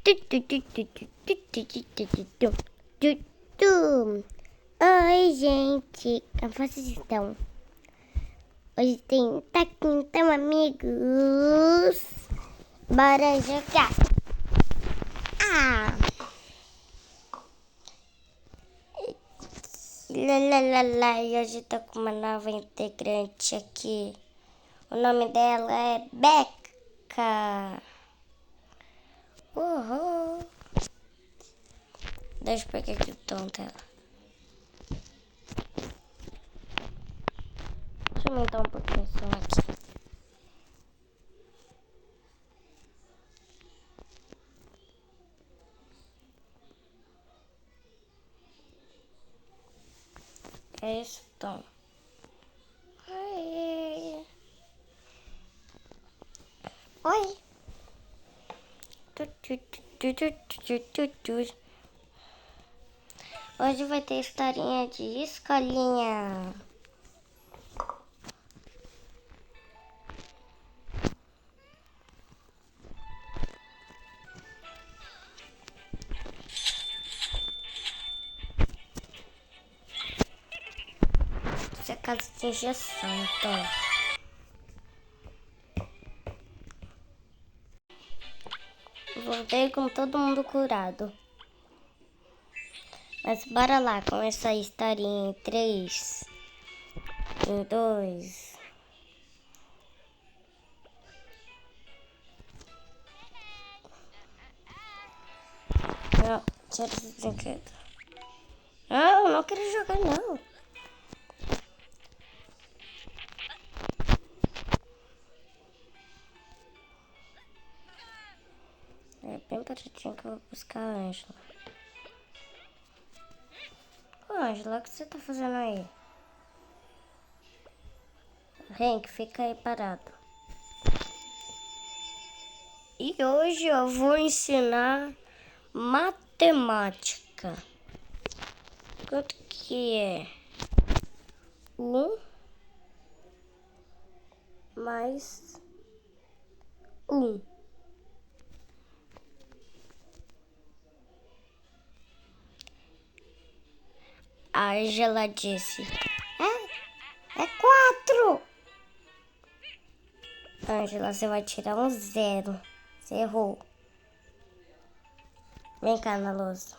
Oi, gente, como vocês estão? Hoje tem taquinho, então, amigos. Bora jogar. E hoje tô com uma nova integrante aqui. O nome dela é Becca. Uhul. Deixa eu pegar aqui o tom dela. Deixa eu aumentar um pouquinho o som aqui. É esse o tom. Oi. Oi. Hoje vai ter historinha de escolinha. Essa casa de injeção, então. Voltei com todo mundo curado. Mas bora lá começar a historinha em 3, em 2. Não, tira esse brinquedo. Não, não quero jogar não. É bem baratinho que eu vou buscar a Ângela. Ô, Ângela, o que você tá fazendo aí? Hank, fica aí parado. E hoje eu vou ensinar matemática. Quanto que é? 1 mais 1. A Ângela disse: É 4. Ângela, você vai tirar um 0. Você errou. Vem cá na lousa.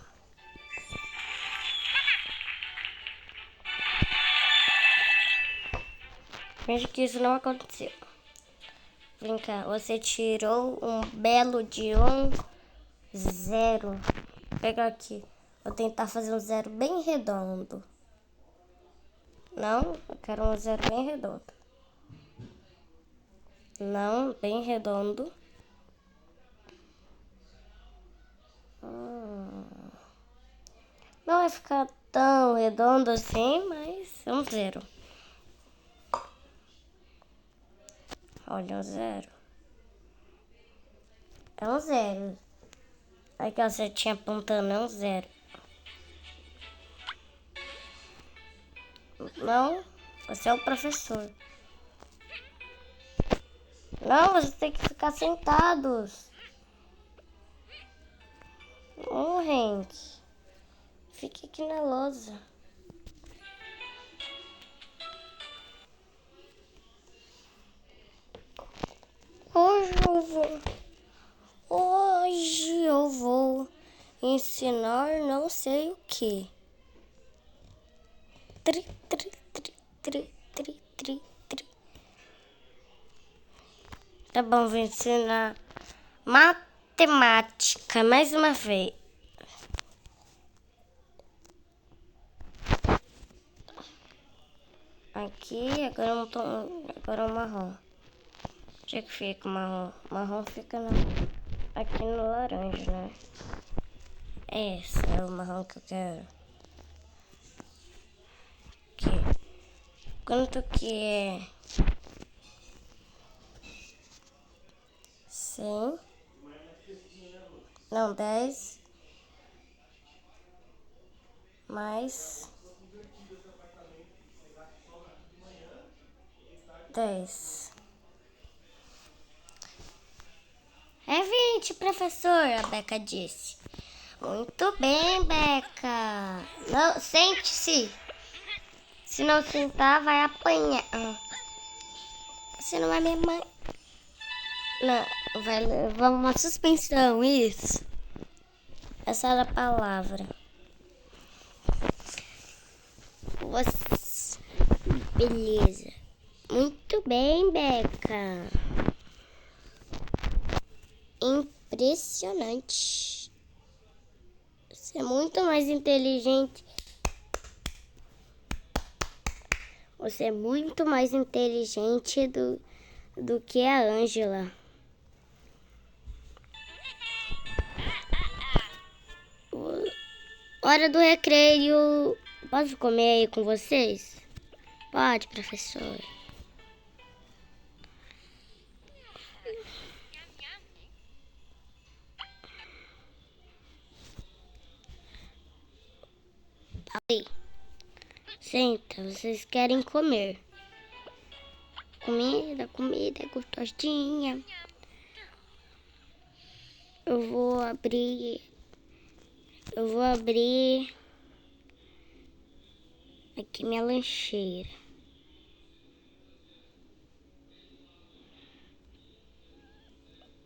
Finge que isso não aconteceu. Vem cá, você tirou um belo de 0. Pega aqui. Vou tentar fazer um 0 bem redondo. Não, eu quero um 0 bem redondo. Não, bem redondo. Não vai ficar tão redondo assim, mas é um 0. Olha, um 0. É um 0. Aí que a setinha apontando é um 0. Não, você é o professor. Não, você tem que ficar sentados. Hank. Fique aqui na lousa. Hoje eu vou ensinar não sei o que. Tri, tri, tri, tri, tri, tri, tri. Tá bom, vou ensinar matemática mais uma vez. Aqui, agora o marrom. Onde é que fica o marrom? O marrom fica aqui no laranja, né? Esse é o marrom que eu quero. Aqui. Quanto que é? 100. Não, 10. Mais 10. É 20, professor, a Beca disse. Muito bem, Beca. Não, sente-se. Se não sentar, vai apanhar. Você não é minha mãe. Não, vai levar uma suspensão, isso. Essa era a palavra. Beleza. Muito bem, Beca. Impressionante. Você é muito mais inteligente. Você é muito mais inteligente do que a Ângela. Hora do recreio. Posso comer aí com vocês? Pode, professor. Aí. Senta, vocês querem comer. Comida gostostinha. Eu vou abrir aqui minha lancheira.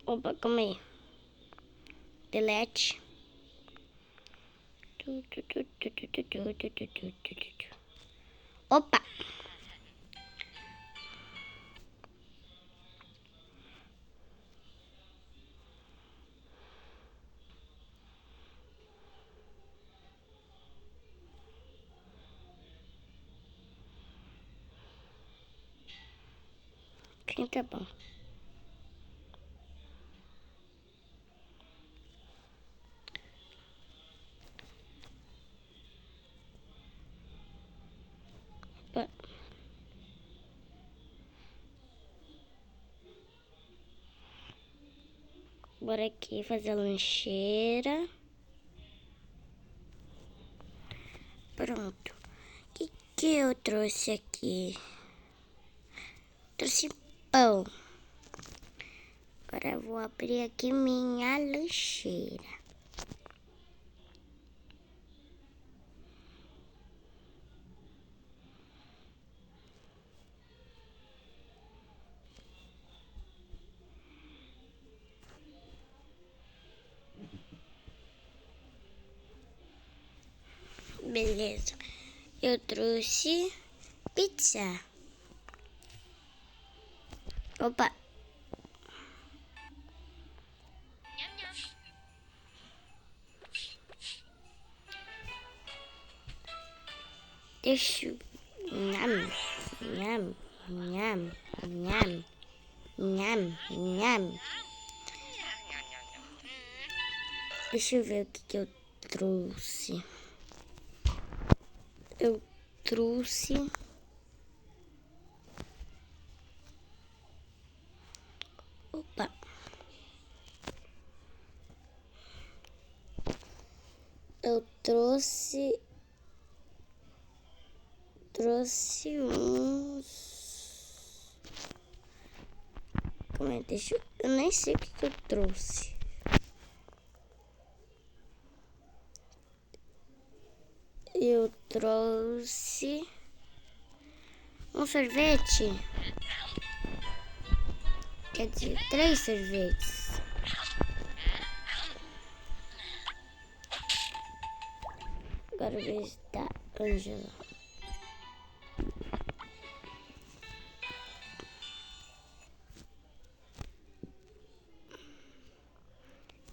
Opa, calma aí. Delete. Opa! Quem tá bom? Opa. Bora aqui fazer a lancheira. Pronto. O que eu trouxe aqui? Trouxe pão. Agora eu vou abrir aqui minha lancheira. Beleza. Eu trouxe pizza. Opa. Deixa eu... Nham, nham, nham, nham, nham, nham. Deixa eu ver o que eu trouxe. Eu trouxe... Opa. Eu trouxe uns... Como é? Eu nem sei o que eu trouxe. Eu trouxe um sorvete. Quer dizer, 3 sorvetes. Agora ver se tá Ângela.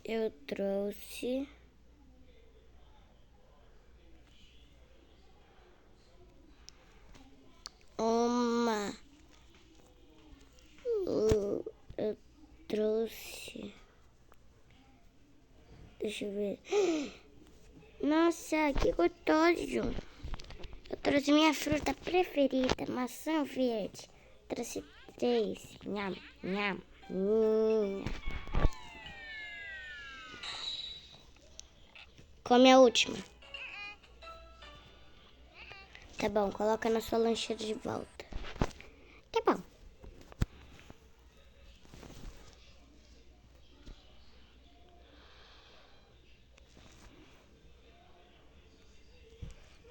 Eu trouxe uma... Eu trouxe... Deixa eu ver. Nossa, que gostoso. Eu trouxe minha fruta preferida, maçã verde. Trouxe 3. Nham, nham, nham. Come a última. Tá bom, coloca na sua lancheira de volta. Tá bom.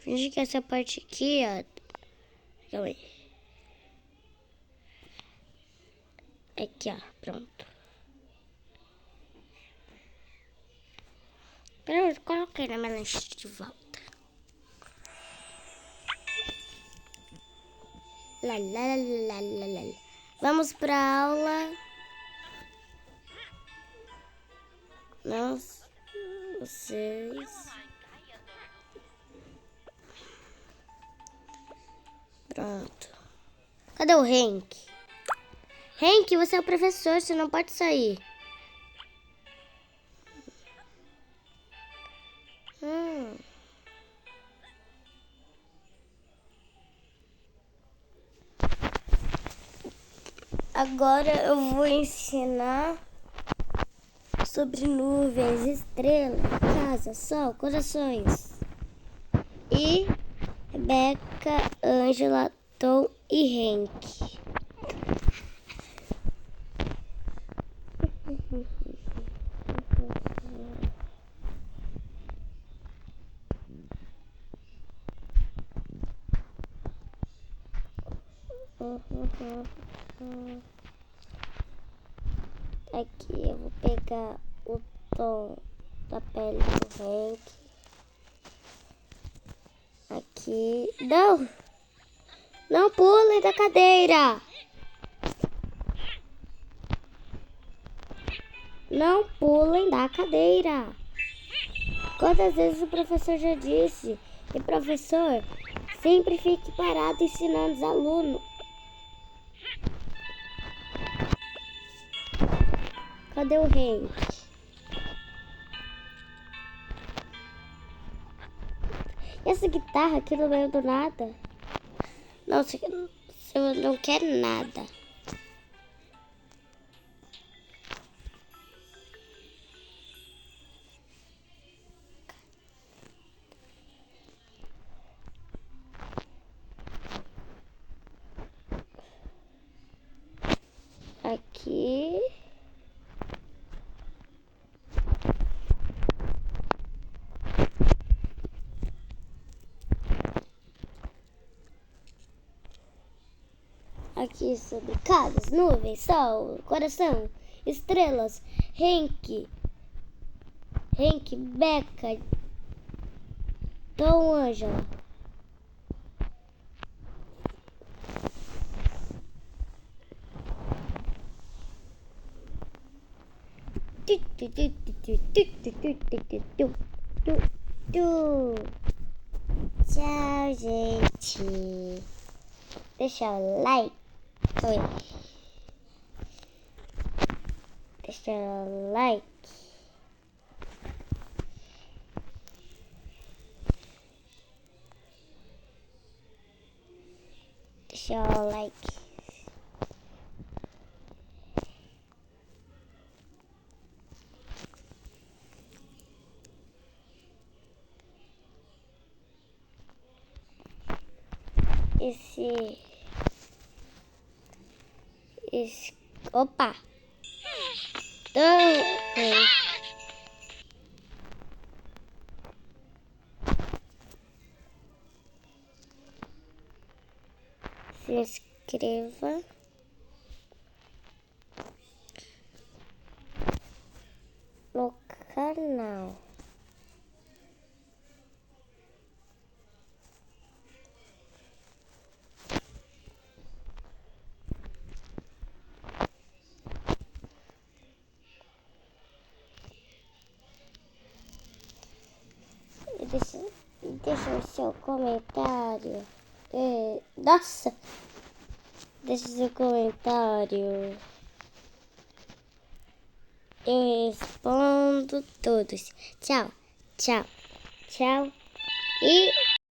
Finge que essa parte aqui, ó. Calma aí. Aqui, ó. Pronto. Pronto, coloquei na minha lanche de volta. Lá, lá, lá, lá, lá, lá. Vamos pra aula. Nós, vocês. Pronto. Cadê o Henk? Henk, você é o professor, você não pode sair. Agora eu vou ensinar sobre nuvens, estrelas, casa, sol, corações. E Rebeca, Ângela, Tom e Henk. Aqui eu vou pegar o tom da pele do Henk. Aqui. Não! Não pulem da cadeira! Não pulem da cadeira! Quantas vezes o professor já disse? E professor, sempre fique parado ensinando os alunos. Cadê o Henk? E essa guitarra aqui no meio do nada? Nossa, eu não quero nada. Aqui. Aqui sobre casas, nuvens, sol, coração, estrelas, Henk, Beca, Tom, Ângela. Tchau, gente. Deixa o like. Oi. Deixa o like. Deixa o like. Opa! Se inscreva no canal. Deixa o seu comentário. Nossa! Deixa o seu comentário. Eu respondo todos. Tchau, tchau, tchau. E